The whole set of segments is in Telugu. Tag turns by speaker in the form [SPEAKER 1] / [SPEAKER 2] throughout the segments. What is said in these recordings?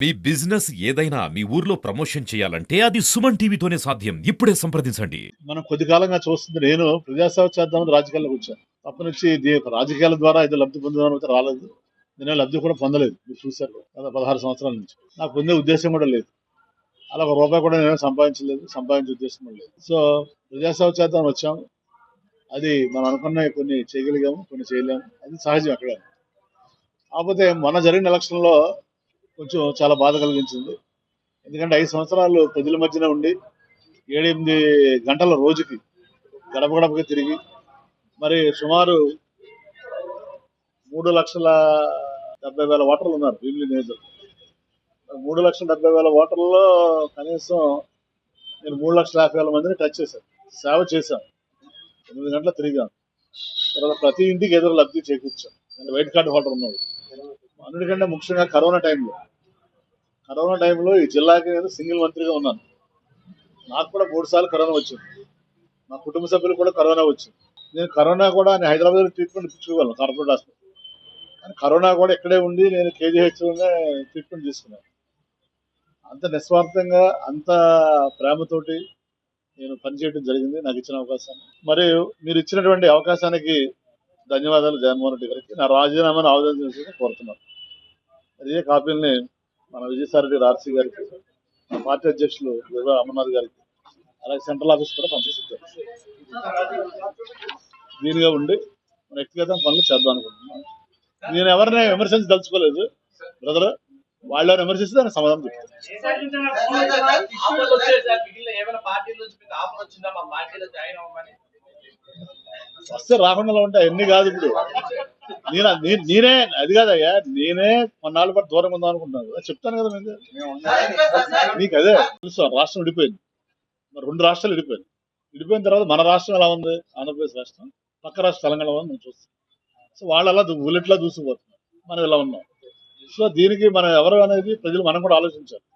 [SPEAKER 1] మీ బిజినెస్ ఏదైనా మీ ఊర్లో ప్రమోషన్ చేయాలంటే అది సుమన్ టీవీతోనే సాధ్యం. ఇప్పుడే సంప్రదించండి.
[SPEAKER 2] మనం కొద్ది కాలంగా చూస్తుంది నేను ప్రజాసేవ చేద్దామని రాజకీయాల్లోకి వచ్చాను. అప్పటి నుంచి రాజకీయాల ద్వారా ఏదో లబ్ధి పొందుదామని అయితే రాలేదు. నేను లబ్ధి కూడా పొందలేదు. మీరు చూశారు గత 16 సంవత్సరాల నుంచి. నాకు పొందే ఉద్దేశం కూడా లేదు. అలా ఒక రూపాయి కూడా నేను సంపాదించలేదు. సంపాదించే ఉద్దేశం కూడా లేదు. సో ప్రజాసేవ చేద్దామని వచ్చాం. అది మనం అనుకున్న కొన్ని చేయగలిగాము, కొన్ని చేయలేము. అది సహజం అక్కడ. కాకపోతే మొన్న జరిగిన ఎలక్షన్ లో కొంచెం చాలా బాధ కలిగించింది. ఎందుకంటే 5 సంవత్సరాలు ప్రజల మధ్యన ఉండి 7-8 గంటల రోజుకి గడప గడపకి తిరిగి మరి సుమారు 3,70,000 ఓటర్లు ఉన్నారు భీమిలి నియోజకవర్గం. 3,70,000 ఓటర్లలో కనీసం నేను 3,50,000 మందిని టచ్ చేశాను. సేవ చేశాను. 8 గంటలు తిరిగాను. తర్వాత ప్రతి ఇంటికి ఎదురు లబ్ధి చేకూర్చాను. నేను వైట్ కార్డు హోల్డర్ ఉన్నాడు. అన్నిటికంటే ముఖ్యంగా కరోనా టైంలో ఈ జిల్లాకి నేను సింగిల్ మంత్రిగా ఉన్నాను. నాకు కూడా 3 సార్లు కరోనా వచ్చింది. మా కుటుంబ సభ్యులు కూడా కరోనా వచ్చింది. నేను కరోనా కూడా నేను హైదరాబాద్ ట్రీట్మెంట్ ఇప్పించుకోగలను కార్పొరేట్ హాస్పిటల్. కానీ కరోనా కూడా ఇక్కడే ఉండి నేను కేజీహెచ్లోనే ట్రీట్మెంట్ తీసుకున్నాను. అంత నిస్వార్థంగా అంత ప్రేమతోటి నేను పనిచేయడం జరిగింది నాకు ఇచ్చిన అవకాశాన్ని. మరియు మీరు ఇచ్చినటువంటి అవకాశానికి ధన్యవాదాలు జగన్మోహన్ రెడ్డి గారికి. నా రాజీనామాను ఆవేదన కోరుతున్నాను. అదే కాపీల్ని మన విజయసాయిరెడ్డి ఆర్సీ గారికి, మా పార్టీ అధ్యక్షులు యోగా అమర్నాథ్ గారికి, అలాగే సెంట్రల్ ఆఫీస్ కూడా పంపిస్తారు. దీనిగా ఉండి మన వ్యక్తిగత పనులు చేద్దాం అనుకుంటున్నాను. నేను ఎవరిని విమర్శించదలుచుకోలేదు బ్రదర్. వాళ్ళని విమర్శిస్తే దానికి సమాధానం చెప్తాను. వస్తే రాకుండా ఉంటే అన్ని కాదు. ఇప్పుడు నేనే అది కాదయ్యా, నేనే కొన్నాళ్ళ పాటు దూరం ఉందాం అనుకుంటున్నాను. చెప్తాను కదా మీకు అదే తెలుసు. రాష్ట్రం విడిపోయింది, మరి 2 రాష్ట్రాలు విడిపోయిన తర్వాత మన రాష్ట్రం ఎలా ఉంది, ఆంధ్రప్రదేశ్ రాష్ట్రం, పక్క రాష్ట్రం తెలంగాణ ఉంది మనం చూస్తాం. సో వాళ్ళు అలా బుల్లెట్లా దూసుకుపోతున్నారు, మనం ఇలా ఉన్నాం. సో దీనికి మనం ఎవరు అనేది ప్రజలు మనం కూడా ఆలోచించాలి.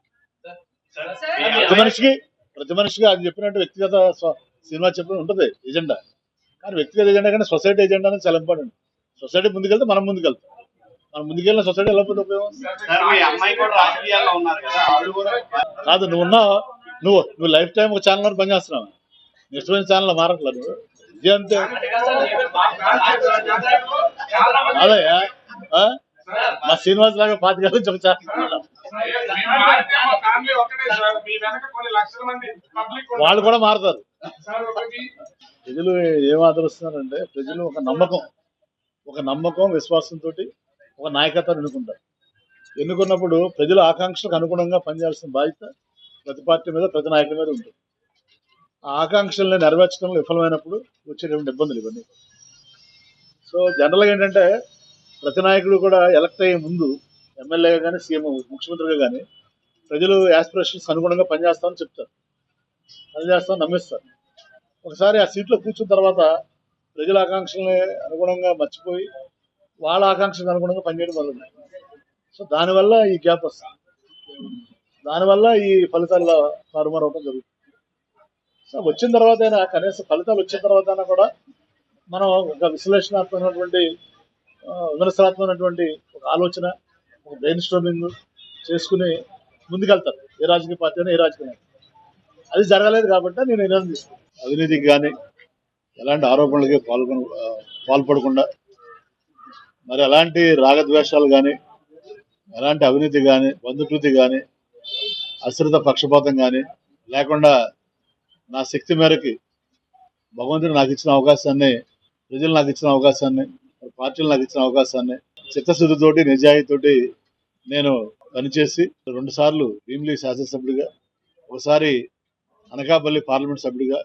[SPEAKER 2] ప్రతి మనిషికి అది చెప్పినట్టు వ్యక్తిగత సినిమా చెప్పిన ఉంటుంది ఎజెండా. కానీ వ్యక్తిగత ఎజెండా కానీ సొసైటీ ఎజెండా అనేది చాలా ఇంపార్టెంట్. సొసైటీ ముందుకెళ్తే మనం ముందుకెళ్తాం. మనం ముందుకెళ్ళిన సొసైటీ ఎలా పోతే ఉపయోగం కాదు. నువ్వు లైఫ్ టైం ఒక ఛానల్ పనిచేస్తున్నావు. ఇష్టమైన ఛానల్ మారట్లేదు. ఇది అంతే. అదయ్యా, మా శ్రీనివాస్ లాగా 25 నుంచి ఒక ఛానల్. వాళ్ళు కూడా మారుతారు. ప్రజలు ఏం ఆదరిస్తున్నారంటే ప్రజలు ఒక నమ్మకం విశ్వాసంతో ఒక నాయకత్వాన్ని ఎన్నుకుంటారు. ఎన్నుకున్నప్పుడు ప్రజల ఆకాంక్షలకు అనుగుణంగా పనిచేయాల్సిన బాధ్యత ప్రతి పార్టీ మీద, ప్రతి నాయకుడి మీద ఉంటుంది. ఆ ఆకాంక్షల్ని నెరవేర్చడంలో విఫలమైనప్పుడు వచ్చేటువంటి ఇబ్బందులు ఇవన్నీ. సో జనరల్గా ఏంటంటే ప్రతి నాయకుడు కూడా ఎలక్ట్ అయ్యే ముందు ఎమ్మెల్యేగా కానీ, సీఎం ముఖ్యమంత్రిగా కానీ ప్రజలు యాస్పిరేషన్స్ అనుగుణంగా పనిచేస్తామని చెప్తారు, పనిచేస్తామని నమ్మిస్తారు. ఒకసారి ఆ సీట్లో కూర్చున్న తర్వాత ప్రజల ఆకాంక్షల్ని అనుగుణంగా మర్చిపోయి వాళ్ళ ఆకాంక్షలకు అనుగుణంగా పనిచేయడం మొదలు. సో దానివల్ల ఈ గ్యాప్ వస్తుంది, దానివల్ల ఈ ఫలితాల్లో తారుమారు అవడం జరుగుతుంది. సో వచ్చిన తర్వాత అయినా కనీసం ఫలితాలు వచ్చిన తర్వాత అయినా కూడా మనం ఒక విశ్లేషణాత్మకమైనటువంటి విమర్శనాత్మకమైనటువంటి ఒక ఆలోచన, ఒక బ్రెయిన్ స్ట్రోమింగ్ చేసుకుని ముందుకెళ్తారు. ఏ రాజకీయ పార్టీ అయినా, ఏ రాజకీయ అది జరగలేదు కాబట్టి నేను నిర్ణయం తీసుకున్నాను. అవినీతికి కానీ ఎలాంటి ఆరోపణలకి పాల్పడకుండా, మరి ఎలాంటి రాగద్వేషాలు కానీ, ఎలాంటి అవినీతి కానీ, బంధుప్రీతి కానీ, అశ్రిత పక్షపాతం కానీ లేకుండా నా శక్తి మేరకి భగవంతుడు నాకు ఇచ్చిన అవకాశాన్ని, ప్రజలు నాకు ఇచ్చిన అవకాశాన్ని, పార్టీలు నాకు ఇచ్చిన అవకాశాన్ని చిత్తశుద్ధితోటి, నిజాయితీతోటి నేను పనిచేసి 2 సార్లు భీమిలి శాసనసభ్యుడిగా, ఒకసారి అనకాపల్లి పార్లమెంట్ సభ్యుడిగా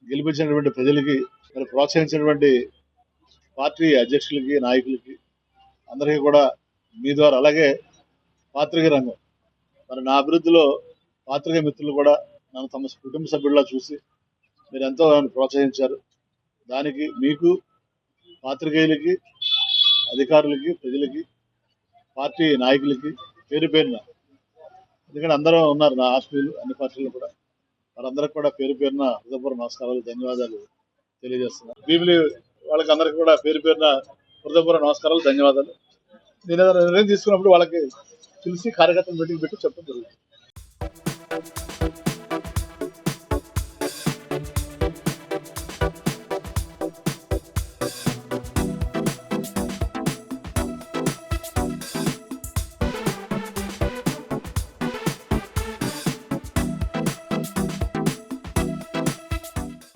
[SPEAKER 2] గెలిపించినటువంటి ప్రజలకి, మరి ప్రోత్సహించినటువంటి పార్టీ అధ్యక్షులకి, నాయకులకి అందరికీ కూడా మీ ద్వారా, అలాగే పాత్రికేయ రంగం, మరి నా అభివృద్ధిలో పాత్రికేయ మిత్రులు కూడా నన్ను తమ కుటుంబ సభ్యుల్లా చూసి మీరు ఎంతో ప్రోత్సహించారు. దానికి మీకు, పాత్రికేయులకి, అధికారులకి, ప్రజలకి, పార్టీ నాయకులకి పేరు పేరున, ఎందుకంటే అందరూ ఉన్నారు నా ఆత్మీయులు అన్ని పార్టీలు కూడా, వారందరికి కూడా పేరు పేరున హృదయపూర్వక నమస్కారాలు, ధన్యవాదాలు తెలియజేస్తున్నారు. భీమిలి వాళ్ళకి అందరికి కూడా పేరు పేరున హృదయపూర్వక నమస్కారాలు, ధన్యవాదాలు. నేను ఏదైనా నిర్ణయం తీసుకున్నప్పుడు వాళ్ళకి పిలిచి కార్యకర్తలు మీటింగ్ పెట్టి చెప్పడం జరుగుతుంది.